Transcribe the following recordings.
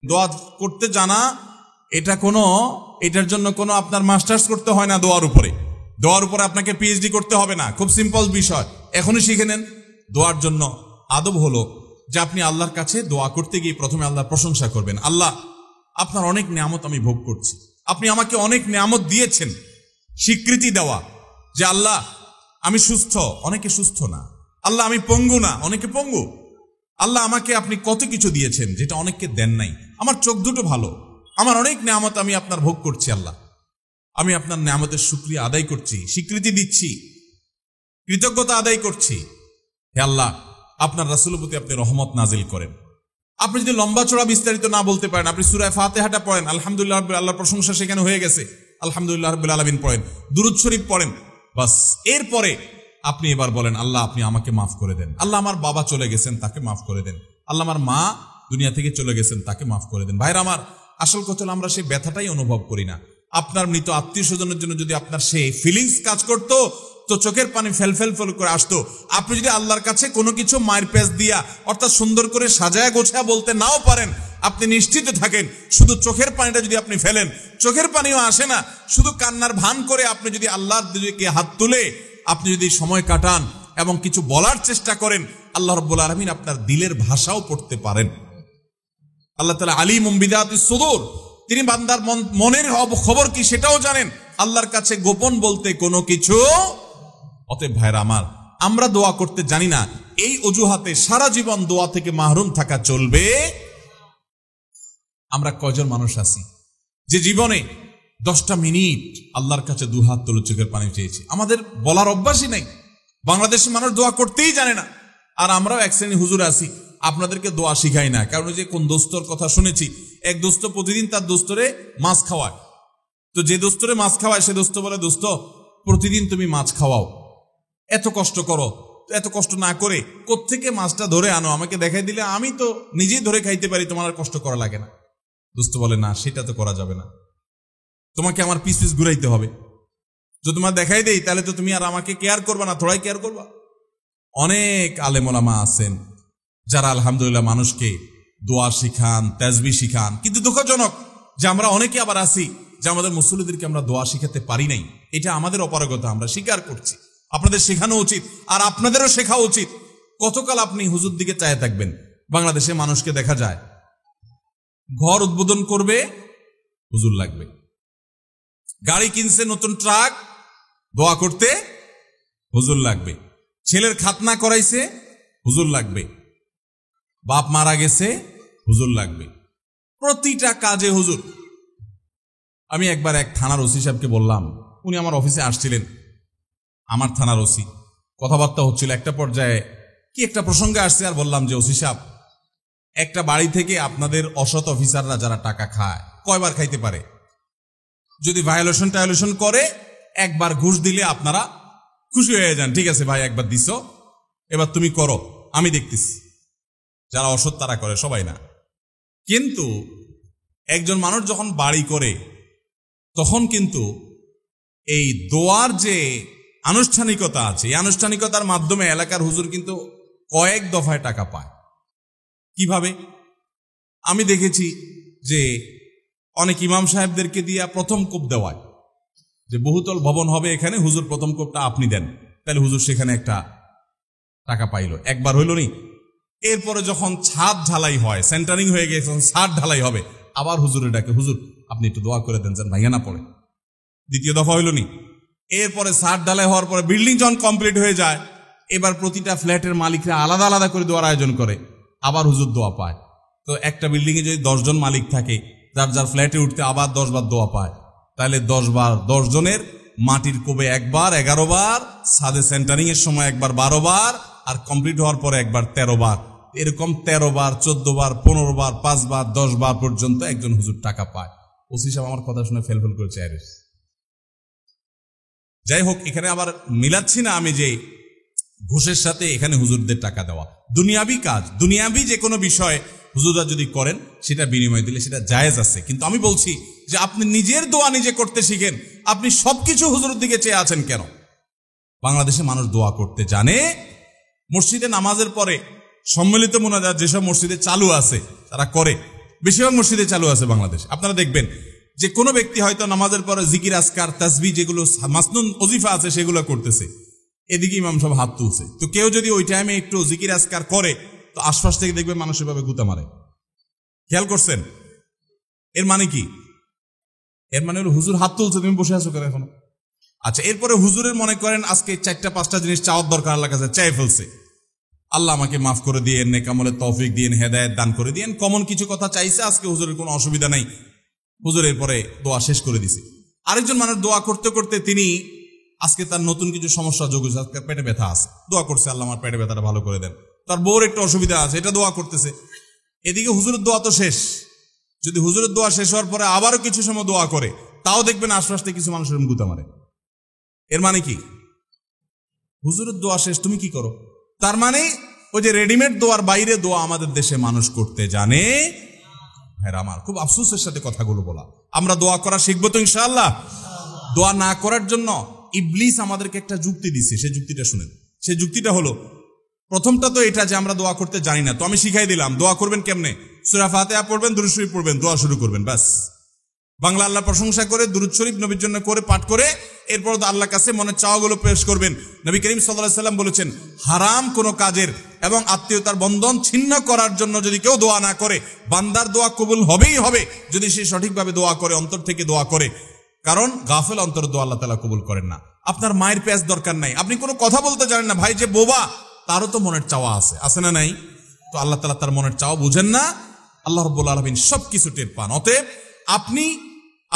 দোয়া করতে জানা এটার জন্য কোনো আপনার মাস্টার্স করতে হয় না। দোয়ার উপরে আপনাকে পিএইচডি করতে হবে না, খুব সিম্পল বিষয়, এখনই শিখে নেন। দোয়ার জন্য আদব হলো যে আপনি আল্লাহর কাছে দোয়া করতে গিয়ে প্রথমে আল্লাহর প্রশংসা করবেন। আল্লাহ, আপনার অনেক নিয়ামত আমি ভোগ করছি, আপনি আমাকে অনেক নিয়ামত দিয়েছেন। স্বীকৃতি দেওয়া যে আল্লাহ আমি সুস্থ, অনেকে সুস্থ না। আল্লাহ আমি পঙ্গু না, অনেকে পঙ্গু। আল্লাহ আমাকে আপনি কত কিছু দিয়েছেন যেটা অনেককে দেন নাই। আমার চোখ দুটো ভালো, আমার অনেক নিয়ামত আমি আপনার ভোগ করছি। আল্লাহ, আমি আপনার নিয়ামতের শুকরিয়া আদায় করছি, স্বীকৃতি দিচ্ছি, কৃতজ্ঞতা আদায় করছি। হে আল্লাহ, আপনার রাসূলের প্রতি আপনি রহমত নাজিল করেন। আপনি যদি লম্বা চড়া বিস্তারিত না বলতে পারেন, আপনি সূরা ফাতিহাটা পড়েন, আলহামদুলিল্লাহ রাব্বিল আল্লাহর প্রশংসা সেখানে হয়ে গেছে, আলহামদুলিল্লাহ রাব্বিল আলামিন পড়েন, দুরূদ শরীফ পড়েন, বাস। এরপরে আপনি এবার বলেন আল্লাহ আপনি আমাকে মাফ করে দেন। আল্লাহ আমার বাবা চলে গেছেন, তাকে মাফ করে দেন। আল্লাহ আমার মা দুনিয়া থেকে চলে গেছেন, তাকে মাফ করে দেন। ভাইরা আমার, আসল কথা হলো আমরা সেই ব্যথাটাই অনুভব করি না। আপনার মৃত আত্মীয় স্বজনের জন্য যদি আপনার সেই ফিলিংস কাজ করতো তো চোখের পানি ফেল করে আসতো। আপনি যদি আল্লাহর কাছে কোনো কিছু মায়ের পেজ দিয়া অর্থাৎ সুন্দর করে সাজায়া গোছায়া বলতে নাও পারেন, আপনি নিশ্চিত থাকেন শুধু চোখের পানিটা যদি আপনি ফেলেন, চোখের পানিও আসে না, শুধু কান্নার ভান করে আপনি যদি আল্লাহর দিকে হাত তুলে আপনি যদি সময় কাটান এবং কিছু বলার চেষ্টা করেন, আল্লাহ রাব্বুল আলামিন আপনার দিলের ভাষাও পড়তে পারেন। আল্লাহ তাআলা আলিমুম বিযাতিস সুদূর, তিনি বান্দার মনের খবর কি সেটাও জানেন। আল্লাহর কাছে গোপন বলতে কোনো কিছু। অতএব ভাইরা আমার, আমরা দোয়া করতে জানি না, এই অজুহাতে সারা জীবন দোয়া থেকে মাহরুম থাকা চলবে? আমরা কয়জন মানুষ আছি যে জীবনে 10টা মিনিট আল্লাহর কাছে দুহাত তুলে চোখের পানি চেয়েছি? আমাদের বলার অভ্যাসই নাই। বাংলাদেশের মানুষ দোয়া করতেই জানে না। আর আমরাও এক শ্রেণী হুজুর আছি, আপনাদেরকে দোয়া শিখাই না। কারণ যে কোন দোস্তর কথা শুনেছি, এক দোস্ত প্রতিদিন তার দোস্তরে মাছ খাওয়ায়। তো যে দোস্তরে মাছ খাওয়ায় সে দোস্ত বলে, দোস্ত প্রতিদিন তুমি মাছ খাওয়াও, এত কষ্ট করো, এত কষ্ট না করে কোত্থেকে মাছটা ধরে আনো, আমাকে দেখাই দিলে আমি তো নিজেই ধরে খাইতে পারি, তোমার আর কষ্ট করা লাগে না। দোস্ত বলে, না সেটা তো করা যাবে না, তোমাকে আমার পিস ঘুরাইতে হবে। যদি তোমার দেখাই দেই তাহলে তো তুমি আর আমাকে কেয়ার করবা না, থোড়াই কেয়ার করবা। অনেক আলেম ওলামা আছেন যারা আলহামদুলিল্লাহ মানুষকে দোয়া শিখান, তাসবিহ শিখান, কিন্তু দুঃখজনক যে আমরা অনেকে আবার আছি যে আমাদের মুসল্লিদেরকে আমরা দোয়া শিখাতে পারি নাই। এটা আমাদের অপারগতা, আমরা স্বীকার করছি। আপনাদের শেখানো উচিত, আর আপনাদেরও শেখা উচিত। কতকাল আপনি হুজুর দিকে চায়ে থাকবেন? বাংলাদেশে মানুষকে দেখা যায় ঘর উদ্বোধন করবে, হুজুর লাগবে। গাড়ি কিনছে, নতুন ট্রাক, দোয়া করতে হুজুর লাগবে। ছেলের খাতনা করাইছে, হুজুর লাগবে। বাপ মারা গেছে, হুজুর লাগবে। প্রতিটা কাজে হুজুর। আমি একবার এক থানার ওসি সাহেবকে বললাম, উনি আমার অফিসে আসছিলেন, আমার থানার ওসি, কথাবার্তা হচ্ছিল। একটা পর্যায়ে কি একটা প্রসঙ্গে আসছে, আর বললাম যে ওসি সাহেব, একটা বাড়ি থেকে আপনাদের অসৎ অফিসাররা যারা টাকা খায় কয়বার খাইতে পারে? যদি ভায়োলেশন করে একবার ঘুষ দিলে আপনারা খুশি হয়ে যান, ঠিক আছে ভাই একবার দিছো, এবার তুমি করো, আমি দেখতেছি। যারা অসৎ তারা করে, সবাই না। কিন্তু একজন মানুষ যখন বাড়ি করে তখন কিন্তু এই দোয়ার যে আনুষ্ঠানিকতা আছে, এই আনুষ্ঠানিকতার মাধ্যমে এলাকার হুজুর কিন্তু কয়েক দফায় টাকা পায়। কিভাবে? আমি দেখেছি যে অনেক ইমাম সাহেবদেরকে দিয়ে প্রথম কোপ দেওয়ায়, যে বহুতল ভবন হবে এখানে, হুজুর প্রথম কোপটা আপনি দেন, তাহলে হুজুর সেখানে একটা টাকা পাইল। একবার হইল নি? এরপরে যখন ছাদ ঢালাই হয়, সেন্টারিং হয়ে গেছে, ছাদ ঢালাই হবে, আবার হুজুরের ডাকে, হুজুর আপনি একটু দোয়া করে দেন যেন ভাইয়া না পড়ে। দ্বিতীয় দফা হইল নি? এরপরে ছাদ ঢালাই হওয়ার পরে বিল্ডিং যখন কমপ্লিট হয়ে যায়, এবার প্রতিটা ফ্ল্যাটের মালিকরা আলাদা আলাদা করে দোয়ার আয়োজন করে, আবার হুজুর দোয়া পায়। তো একটা বিল্ডিং এ যদি 10 জন মালিক থাকে, যার যার ফ্ল্যাটে উঠতে আবার 10 বার দোয়া পায়, তাহলে 10 বার 10 জনের মাটির কোবে একবার 11 বার, ছাদে সেন্টারিং এর সময় একবার 12 বার, আর কমপ্লিট হওয়ার পরে একবার 13 বার। এরকম 13 বার, 14 বার, 15 বার, 5 বার, 10 বার পর্যন্ত একজন হুজুর টাকা পায়। ওসি সাহেব আমার কথা শুনে ফেলফেল করে চায়। যাই হোক, এখানে আবার মিলাচ্ছি না আমি যে ঘুষের সাথে এখানে হুজুরদের টাকা দেওয়া। দুনিয়াবি কাজ, দুনিয়াবি যে কোনো বিষয় হুজুররা যদি করেন সেটা বিনিময় দিলে সেটা জায়েজ আছে। কিন্তু আমি বলছি যে আপনি নিজের দোয়া নিজে করতে শিখেন। আপনি সবকিছু হুজুরের দিকে চেয়ে আছেন কেন? বাংলাদেশে মানুষ দোয়া করতে জানে। মসজিদে নামাজের পরে সম্মিলিত মোনাজাত যেসব মসজিদে চালু আছে তারা করে, বেশিরভাগ মসজিদে চালু আছে বাংলাদেশ। আপনারা দেখবেন যে কোনো ব্যক্তি হয়তো নামাজের পরে জিকির আজকার তাসবিহ যেগুলো মাসনুন ওজিফা আছে সেগুলো করতেছে, এদিকে ইমাম সাহেব হাত তুলছে। তো কেউ যদি ওই টাইমে একটু জিকির আজকার করে তো আশপাশ থেকে দেখবে মানুষ এভাবে গুতা মারে। খেয়াল করছেন? এর মানে কি? এর মানে হলো হুজুর হাত তুলছে, তুমি বসে আছো কেন এখনো? আচ্ছা, এরপরে হুজুরের মনে করেন আজকে 4-5টা জিনিস চাওয়ার দরকার, আল্লাহর কাছে চাই ফেলছে, আল্লাহ আমাকে মাফ করে দিয়েন, নেক আমলে তৌফিক দিয়েন, হেদায়েত দান করে দিয়েন, কমন কিছু কথা চাইছে। আজকে হুজুরের কোনো অসুবিধা নাই, হুজুরের পরে দোয়া শেষ করে দিছে। আরেকজন মানুষ দোয়া করতে করতে তিনি আজকে তার নতুন কিছু সমস্যা যোগ হয়েছে, আজকে পেটে ব্যথা আছে, দোয়া করছে আল্লাহ আমার পেটে ব্যথাটা ভালো করে দেন। তার বউর একটু অসুবিধা আছে, এটা দোয়া করতেছে। এদিকে হুজুরের দোয়া তো শেষ। যদি হুজুরের দোয়া শেষ হওয়ার পরে আবারও কিছু সময় দোয়া করে, তাও দেখবেন আশপাশ থেকে কিছু মানুষের গুতা মারে। এর মানে কি? হুজুরের দোয়া শেষ, তুমি কি করো? তার মানে ওই যে রেডিমেড দোয়ার বাইরে দোয়া আমাদের দেশে মানুষ করতে জানে। হ্যাঁ, আমার খুব আফসোসের সাথে কথাগুলো বলা। আমরা দোয়া করা শিখবো তো ইনশাআল্লাহ। দোয়া না করার জন্য ইবলিস আমাদেরকে একটা যুক্তি দিচ্ছে, সেই যুক্তিটা শুনেন। সেই যুক্তিটা হলো, প্রথমটা তো এটা যে আমরা দোয়া করতে জানি না, তো আমি শিখাই দিলাম দোয়া করবেন কেমনে। সূরা ফাতিহা পড়বেন, দুরূদ শরীফ পড়বেন, দোয়া শুরু করবেন, ব্যাস। বাংলা আল্লাহ প্রশংসা করে দুরূদ শরীফ নবীর জন্য করে পাঠ করে এরপর আল্লাহর কাছে মনের চাওয়াগুলো পেশ করবেন। নবী করিম সাল্লাল্লাহু আলাইহি সাল্লাম বলেছেন, হারাম কোনো কাজের এবং আত্মীয়তার বন্ধন ছিন্ন করার জন্য যদি কেউ দোয়া না করে, বান্দার দোয়া কবুল হবেই হবে যদি সে সঠিকভাবে দোয়া করে, অন্তর থেকে দোয়া করে। কারণ গাফেল অন্তর দোয়া আল্লাহ তাআলা কবুল করেন না। আপনার মায়ের পেঁয়াজ দরকার নাই, আপনি কোনো কথা বলতে জানেন না, ভাই যে বোবা, তারও তো মনের চাওয়া আছে, আছে না নাই? তো আল্লাহ তাআলা তার মনের চাওয়া বুঝেন না? আল্লাহ রাব্বুল আলামিন সবকিছু টের পান। অতএব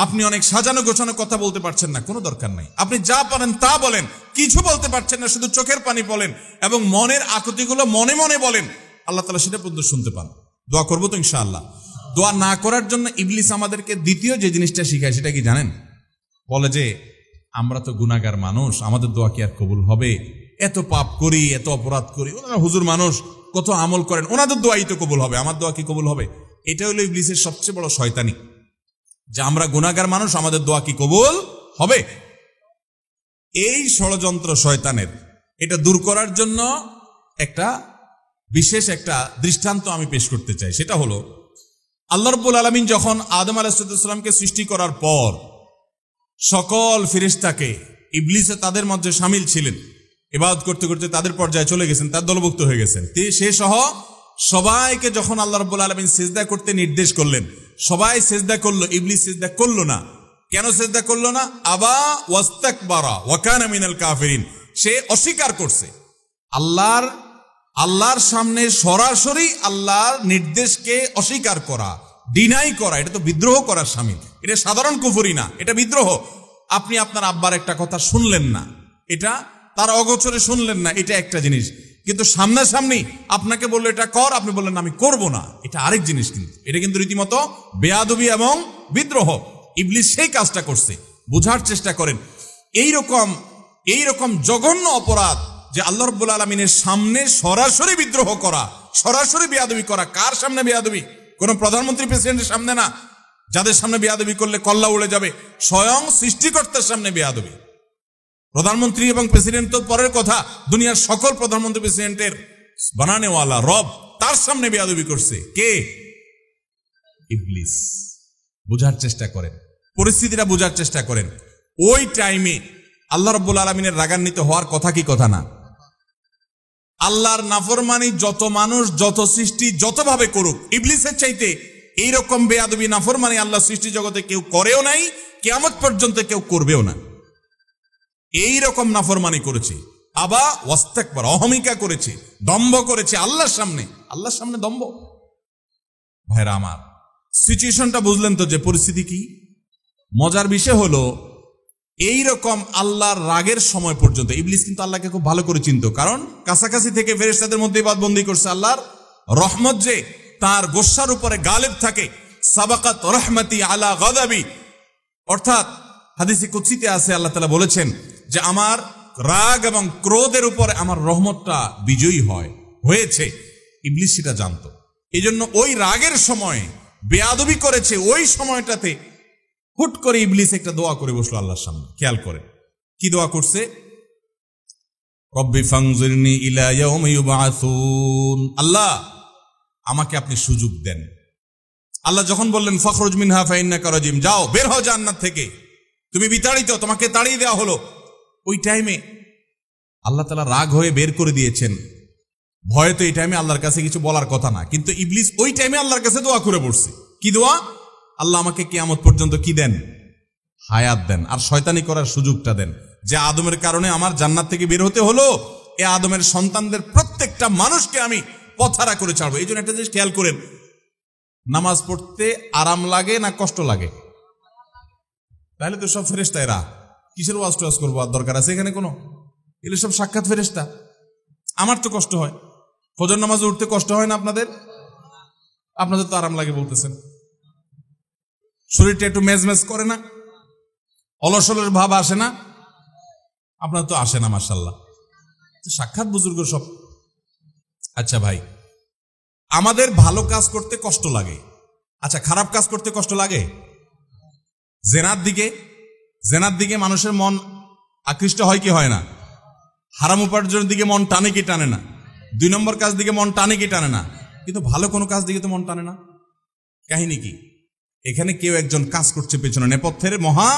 আপনি অনেক সাজানো গোছানো কথা বলতে পারছেন না, কোনো দরকার নাই। আপনি যা পারেন তা বলেন, কিছু বলতে পারছেন না, শুধু চোখের পানি বলেন এবং মনের আকুতিগুলো মনে মনে বলেন, আল্লাহ তাআলা সেটা পর্যন্ত শুনতে পান। দোয়া করবো তো ইনশাআল্লাহ। দোয়া না করার জন্য ইবলিস আমাদেরকে দ্বিতীয় যে জিনিসটা শিখায় সেটা কি জানেন? বলে যে আমরা তো গুনাহগার মানুষ, আমাদের দোয়া কি আর কবুল হবে? এত পাপ করি, এত অপরাধ করি, ওনারা হুজুর মানুষ, কত আমল করেন, ওনাদের দোয়াই তো কবুল হবে, আমার দোয়া কি কবুল হবে? এটা হলো ইবলিসের সবচেয়ে বড় শয়তানি, যে আমরা গুনাহগার মানুষ, আমাদের দোয়া কি কবুল হবে? এই ষড়যন্ত্র শয়তানের, এটা দূর করার জন্য একটা বিশেষ একটা দৃষ্টান্ত আমি পেশ করতে চাই। সেটা হলো, আল্লাহ রাব্বুল আলামিন যখন আদম আলাইহিস সালামকে সৃষ্টি করার পর সকল ফেরেশতাকে, ইবলিসে তাদের মধ্যে শামিল ছিলেন, ইবাদত করতে করতে তাদের পর্যায়ে চলে গেছেন, তার দলভুক্ত হয়ে গেছেন। সে সহ সবাইকে যখন আল্লাহ রাব্বুল আলামিন সিজদা করতে নির্দেশ করলেন, সবাই সিজদা করলো, ইবলিস সিজদা করলো না। কেন সিজদা করলো না? আবা ওয়াস্তাকবারা ওয়া কানা মিনাল কাফিরিন। সে অস্বীকার করছে। আল্লাহর সামনে সরাসরি আল্লাহর নির্দেশকে অস্বীকার করা, ডিনাই করা, এটা তো বিদ্রোহ করার শামিল। এটা সাধারণ কুফরি না, এটা বিদ্রোহ। আপনি আপনার আব্বার একটা কথা শুনলেন না, এটা তার অগোচরে শুনলেন না, এটা একটা জিনিস। কিন্তু সামনাসামনি আপনাকে বললো এটা কর, আপনি বললেন আমি করব না, এটা আরেক জিনিস। কিন্তু এটা কিন্তু রীতিমতো বেয়াদবি এবং বিদ্রোহ। ইবলিস সেই কাজটা করছে। বোঝার চেষ্টা করেন, এইরকম জঘন্য অপরাধ যে আল্লাহ রাব্বুল আলামিনের সামনে সরাসরি বিদ্রোহ করা, সরাসরি বেয়াদবি করা। কার সামনে বেয়াদবি? কোন প্রধানমন্ত্রী প্রেসিডেন্টের সামনে না, যাদের সামনে বেয়াদবি করলে কল্লা উড়ে যাবে। স্বয়ং সৃষ্টিকর্তার সামনে বেয়াদবি। প্রধানমন্ত্রী এবং প্রেসিডেন্ট তো পরের কথা, দুনিয়ার সকল প্রধানমন্ত্রী প্রেসিডেন্টের বানানেওয়ালা রব, তার সামনে বেয়াদবি করছে কে? ইবলিস। বুঝার চেষ্টা করেন, পরিস্থিতিটা বুঝার চেষ্টা করেন। ওই টাইমে আল্লাহ রাব্বুল আলামিনের রাগান্বিত হওয়ার কথা কি কথা না? আল্লাহর নাফরমানি যত মানুষ, যত সৃষ্টি যতভাবে করুক, ইবলিসের চাইতে এইরকম বেয়াদবি নাফরমানি আল্লাহ সৃষ্টি জগতে কেউ করেও নাই, কিয়ামত পর্যন্ত কেউ করবেও না। এইরকম নাফরমানি করেছে, আবা ওয়াস্তাকবার, অহমিকা করেছে, দম্ভ করেছে আল্লাহর সামনে দম্ভ। ভাইরা আমার, সিচুয়েশনটা বুঝলেন তো যে পরিস্থিতি কি? মজার বিষয় হলো, এইরকম আল্লাহর রাগের সময় পর্যন্ত ইবলিস কিন্তু আল্লাহকে খুব ভালো করে চিনত। কারণ কাছাকাছি থেকে ফেরেশতাদের মধ্যে বাদবন্দি করছে। আল্লাহর রহমত যে তার গোসার উপরে গালেব থাকে, সাবাকাত রহমতি আলা গাদাবি, অর্থাৎ হাদিসে কুদসিতে আছে, আল্লাহ তাআলা বলেছেন যে আমার রাগ এবং ক্রোধের উপরে আমার রহমতটা বিজয়ী হয়েছে। ইবলিস সেটা জানতো। এই জন্য ওই রাগের সময় বেয়াদবি করেছে। ওই সময়টাতে হুট করে ইবলিস একটা দোয়া করে বসলো আল্লাহর সামনে। খেয়াল করে কি দোয়া করছে? রব্বি ফানজিরনি ইলা ইয়াউমি ইউবআসুন। আল্লাহ, আমাকে আপনি সুযোগ দেন, আল্লাহ যখন বললেন ফখরুজ মিনহা ফাইন্নাকা রাজিম, যাও বের হও জান্নাত থেকে, তুমি বিতাড়িত, তোমাকে তাড়িয়ে দেওয়া হলো। ওই টাইমে আল্লাহ তাআলা রাগ হয়ে বের করে দিয়েছেন। ভয়ে তো এই টাইমে আল্লাহর কাছে কিছু বলার কথা না, কিন্তু ইবলিস ওই টাইমে আল্লাহর কাছে দোয়া করে পড়ছে। কি দোয়া? আল্লাহ আমাকে কিয়ামত পর্যন্ত কি দেন? হায়াত দেন, আর শয়তানি করার সুযোগটা দেন। যে আদমের কারণে আমার জান্নাত থেকে বের হতে হলো, এ আদমের সন্তানদের প্রত্যেকটা মানুষকে আমি পথহারা করে ছাড়বো। এই জন্য একটা জিনিস খেয়াল করেন, নামাজ পড়তে আরাম লাগে না কষ্ট লাগে? তাহলে তো সব ফেরেশতা, এরা কিসের ওয়াজ টোয়াজ করবো, আর দরকার আছে এখানে কোনো? এগুলো সব সাক্ষাৎ ফেরেশতা। আমার তো কষ্ট হয়, ফজর নামাজে উঠতে কষ্ট হয় না আপনাদের? আপনাদের তো আরাম লাগে বলতেছেন। শরীরটা একটু মেজমেজ করে না? অলস অলস ভাব আসে না? আপনার তো আসে না, মাশাআল্লাহ। সাক্ষাৎ বুজুর্গ সব। আচ্ছা ভাই, আমাদের ভালো কাজ করতে কষ্ট লাগে, আচ্ছা খারাপ কাজ করতে কষ্ট লাগে? জেনার দিকে মানুষের মন আকৃষ্ট হয় কি হয় না? হারাম উপার্জনের দিকে মন টানে কি টানে না? 2 নম্বর কাজ দিকে মন টানে কি টানে না? কিন্তু ভালো কোনো কাজ দিকে তো মন টানে না। কাহিনী কি? এখানে কেউ একজন কাজ করছে, পেছনে নেপথ্যের মহা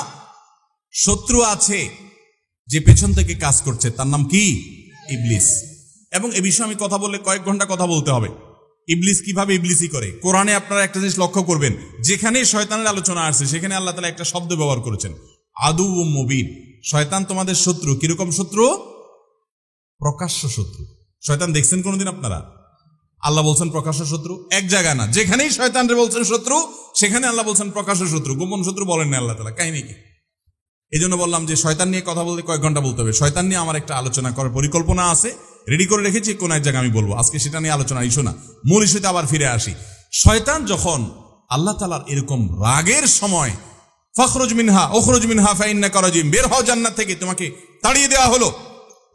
শত্রু আছে যে পেছন থেকে কাজ করছে, তার নাম কি? ইবলিস। এবং এ বিষয়ে আমি কথা বললে কয়েক ঘন্টা কথা বলতে হবে। ইবলিস কিভাবে ইবলিসি করে, কোরআনে আপনারা একটা জিনিস লক্ষ্য করবেন, যেখানে শয়তানের আলোচনা আসছে সেখানে আল্লাহ তাআলা একটা শব্দ ব্যবহার করেছেন, আদু ও মুবিন। শয়তান তোমাদের শত্রু। কিরকম শত্রু? প্রকাশ্য শত্রু। শয়তান দেখছেন কোনদিন আপনারা? আল্লাহ বলছেন প্রকাশ্য শত্রু। এক জায়গায় না, যেখানেই শয়তানরে বলছেন শত্রু, সেখানে আল্লাহ বলছেন প্রকাশ্য শত্রু। গোপন শত্রু বলেন না আল্লাহ তাআলা। কাহিনী কি? এই জন্য বললাম যে শয়তান নিয়ে কথা বলতে কয়েক ঘন্টা বলতে হবে। শয়তান নিয়ে আমার একটা আলোচনা করার পরিকল্পনা আছে, রেডি করে রেখেছি, কোন এক জায়গায় আমি বলবো। আজকে সেটা নিয়ে আলোচনা ইস্যু না, মূল ইস্যুতে আবার ফিরে আসি। শয়তান যখন আল্লাহ তাআলার এরকম রাগের সময়, ফখরুজ মিনহা উখরুজ মিনহা ফাইন্নাকা রাজিম, বের হও জান্নাত থেকে, তোমাকে তাড়িয়ে দেওয়া হলো।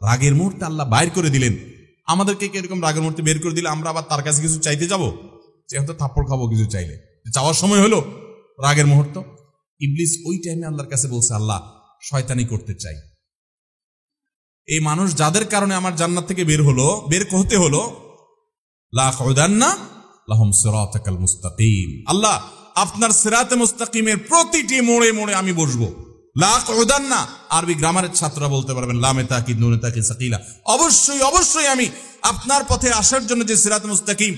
রাগের মুহূর্তে আল্লাহ বাইর করে দিলেন। আমাদেরকে কি এরকম রাগের মুহূর্তে বের করে দিলে আমরা আবার তার কাছে কিছু চাইতে যাবো? যেহেতু থাপ্পড় খাবো কিছু চাইলে, চাওয়ার সময় হলো রাগের মুহূর্ত। ইবলিস ওই টাইমে আল্লাহর কাছে বলছে, আল্লাহ শয়তানি করতে চাই। এই মানুষ যাদের কারণে আমার জান্নাত থেকে বের হতে হলো, লা আকউদান্না লাহুম সিরাতাকাল মুস্তাকিম। আল্লাহ আপনার সিরাতে মুস্তাকিমের প্রতিটি মোড়ে মোড়ে আমি বসবো। লা আকউদান্না, আরবি গ্রামারের ছাত্ররা বলতে পারবেন, লামে তাকিদ নুনে তাকিদ সাকিলা। অবশ্যই আমি আপনার পথে আসার জন্য যে সিরাতে মুস্তাকিম,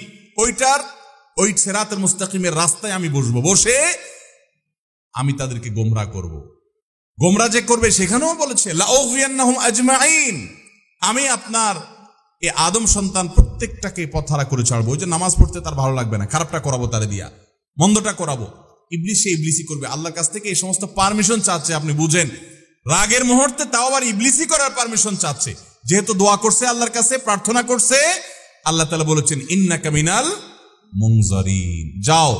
ওই সিরাতের মুস্তাকিমের রাস্তায় আমি বসবো। বসে আমি তাদেরকে গোমরাহ করব। গোমরাহ যে করবে সেখানেও বলেছে লাউগিয়ান্নাহুম আজমাইন, আমি আপনার এই আদম সন্তান প্রত্যেকটাকে পথহারা করে ছাড়বো। ওই যে নামাজ পড়তে তার ভালো লাগবে না, খারাপটা করাবো তারে দিয়া, মন্দটা করাবো। ইবলিসি করবে। আল্লাহর কাছ থেকে এই সমস্ত পারমিশন চাচ্ছে। আপনি বুঝেন, রাগের মুহূর্তে তাও আবার ইবলিসি করার পারমিশন চাচ্ছে। যেহেতু দোয়া করছে আল্লাহর কাছে, প্রার্থনা করছে, আল্লাহ তাআলা বলেছেন ইন্নাকা মিনাল মুনজারিন, যাও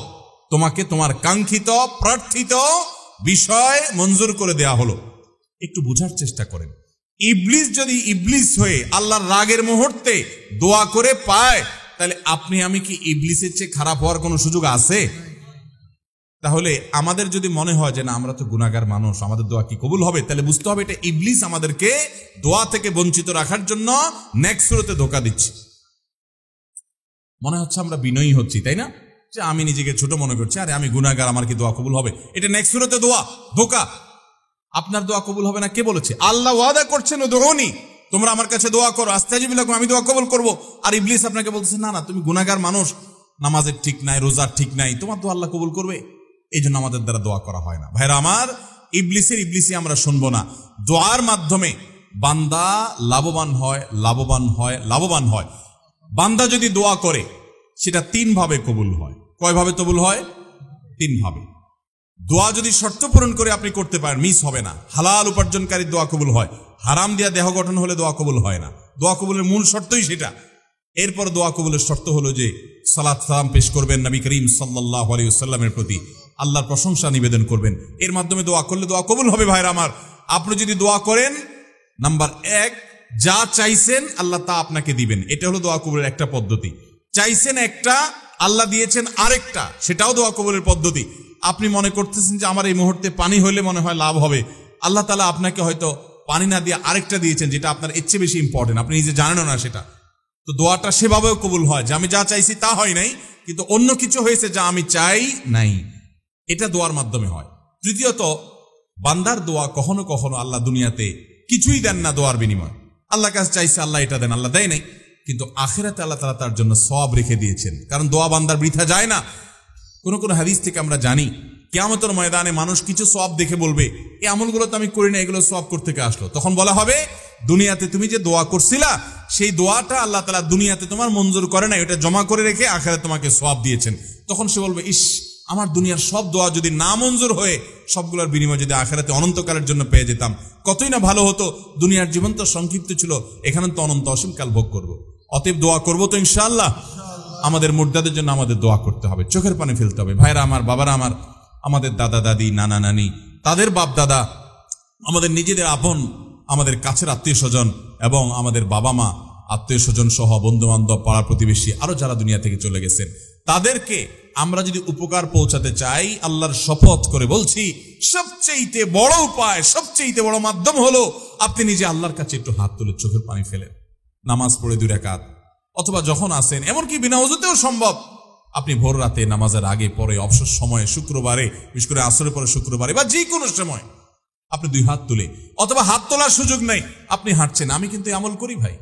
তোমাকে তোমার কাঙ্ক্ষিত প্রার্থিত বিষয় মঞ্জুর করে দেয়া হলো। একটু বোঝার চেষ্টা করেন, ইবলিস যদি ইবলিস হয়ে আল্লাহর রাগের মুহূর্তে দোয়া করে পায়, তাহলে আপনি আমি কি ইবলিসের চেয়ে খারাপ হওয়ার কোনো সুযোগ আছে? তাহলে আমাদের যদি মনে হয় যে না আমরা তো গুনাহগার মানুষ, আমাদের দোয়া কি কবুল হবে, তাহলে বুঝতে হবে এটা ইবলিস আমাদেরকে দোয়া থেকে বঞ্চিত রাখার জন্য নেক্সট সুরতে ধোঁকা দিচ্ছে। মনে হচ্ছে আমরা বিনয়ী হচ্ছি, তাই না? যে আমি নিজেকে ছোট মনে করছি, আরে আমি গুনাহগার, আমার কি দোয়া কবুল হবে? এটা নেক্সট সুরতে ধোঁকা। আপনার দোয়া কবুল হবে না কে বলেছে? আল্লাহ ওয়াদা করছেন, উদউনি, তোমরা আমার কাছে দোয়া করো, আস্তাজিবু লাকুম, আমি দোয়া কবুল করব। আর ইবলিস আপনাকে বলছে না তুমি গুনাহগার মানুষ, নামাজের ঠিক নাই, রোজার ঠিক নাই, তোমার দোয়া আল্লাহ কবুল করবে? এই জন্য আমাদের দ্বারা দোয়া করা হয় না। ভাইরা আমার, ইবলিসি আমরা শুনবো না। দোয়ার মাধ্যমে বান্দা লাভবান হয়। বান্দা যদি দোয়া করে সেটা 3 ভাবে কবুল হয়। কয় ভাবে কবুল হয়? 3 ভাবে। দোয়া যদি শর্ত পূরণ করে আপনি করতে পারেন, মিস হবে না। হালাল উপার্জনকারী দোয়া কবুল হয়। হারাম দিয়া দেহ গঠন হলে দোয়া কবুল হয় না। দোয়া কবুলের মূল শর্তই সেটা। এরপর দোয়া কবুলের শর্ত হলো যে সালাত সালাম পেশ করবেন নবী করিম সাল্লাল্লাহু আলাইহি ওয়াসাল্লামের প্রতি, আল্লাহর প্রশংসা নিবেদন করবেন। এর মাধ্যমে দোয়া করলে দোয়া কবুল হবে। ভাইরা আমার, আপনি যদি দোয়া করেন, নাম্বার 1, যা চাইছেন আল্লাহ তা আপনাকে দিবেন। এটা হলো দোয়া কবুলের একটা পদ্ধতি। চাইছেন একটা, আল্লাহ দিয়েছেন আরেকটা, সেটাও দোয়া কবুলের পদ্ধতি। আপনি মনে করতেছেন যে আমার এই মুহূর্তে পানি হইলে মনে হয় লাভ হবে, আল্লাহ তাআলা আপনাকে হয়তো পানি না দিয়ে আরেকটা দিয়েছেন যেটা আপনার এর চেয়ে বেশি ইম্পর্টেন্ট, আপনি নিজে জানেনও না সেটা। তো দোয়াটা সেভাবেও কবুল হয় যে আমি যা চাইছি তা হয় নাই, কিন্তু অন্য কিছু হয়েছে যা আমি চাই নাই। এটা দোয়ার মাধ্যমে হয়। তৃতীয়ত, বান্দার দোয়া কখনো কখনো আল্লাহ দুনিয়াতে কিছুই দেন না দোয়ার বিনিময়। আল্লাহ কাছে চাইছে, আল্লাহ এটা দেন, আল্লাহ দেয় নাই, কিন্তু আখিরাতে আল্লাহ তাআলা তার জন্য সওয়াব রেখে দিয়েছেন, কারণ দোয়া বান্দার বৃথা যায় না। কোন কোন হাদিস থেকে আমরা জানি কিয়ামতের ময়দানে মানুষ কিছু সওয়াব দেখে বলবে, এই আমলগুলো তো আমি করি না, এগুলো সওয়াব করতে থেকে আসলো। তখন বলা হবে, দুনিয়াতে তুমি যে দোয়া করছিলা সেই দোয়াটা আল্লাহ তাআলা দুনিয়াতে তোমার মঞ্জুর করে না, এটা জমা করে রেখে আখিরাতে তোমাকে সওয়াব দিয়েছেন। তখন সে বলবে, ইস, আমার দুনিয়ার সব দোয়া যদি না মঞ্জুর হয়ে সবগুলোর বিনিময় যদি আখিরাতে অনন্তকালের জন্য পেয়ে যেতাম, কতই না ভালো হতো। দুনিয়ার জীবন তো সংক্ষিপ্ত ছিল, এখানে তো অনন্ত অসীমকাল ভোগ করব। অতএব দোয়া করবো তো ইনশাআল্লাহ। আমাদের মুর্দাদের জন্য আমাদের দোয়া করতে হবে, চোখের পানি ফেলতে হবে। ভাইরা আমার, বাবারা আমার, আমাদের দাদা দাদি, নানা নানি, তাদের বাপ দাদা, আমাদের নিজেদের আপন, আমাদের কাছের আত্মীয় স্বজন এবং আমাদের বাবা মা, আত্মীয় স্বজন সহ বন্ধু বান্ধব, পাড়া প্রতিবেশী, আরো যারা দুনিয়া থেকে চলে গেছেন, তাদেরকে আমরা যদি উপকার পৌঁছাতে চাই, আল্লাহর শপথ করে বলছি, সবচেয়ে বড় উপায়, সবচেয়ে বড় মাধ্যম হলো আপনি নিজে আল্লাহর কাছে একটু হাত তুলে চোখের পানি ফেলেন, নামাজ পড়ে 2 রাকাত, অথবা যখন আসেন, এমনকি বিনা ওযুতেও সম্ভব, আপনি ভোর রাতে নামাজের আগে পরে, অবসর সময়ে, শুক্রবারে, বিশেষ করে আসরের পরে শুক্রবারে বা যে কোনো সময় আপনি 2 হাত তুলে, অথবা হাত তোলার সুযোগ নেই, আপনি হাঁটছেন, আমি কিন্তু আমল করি ভাই।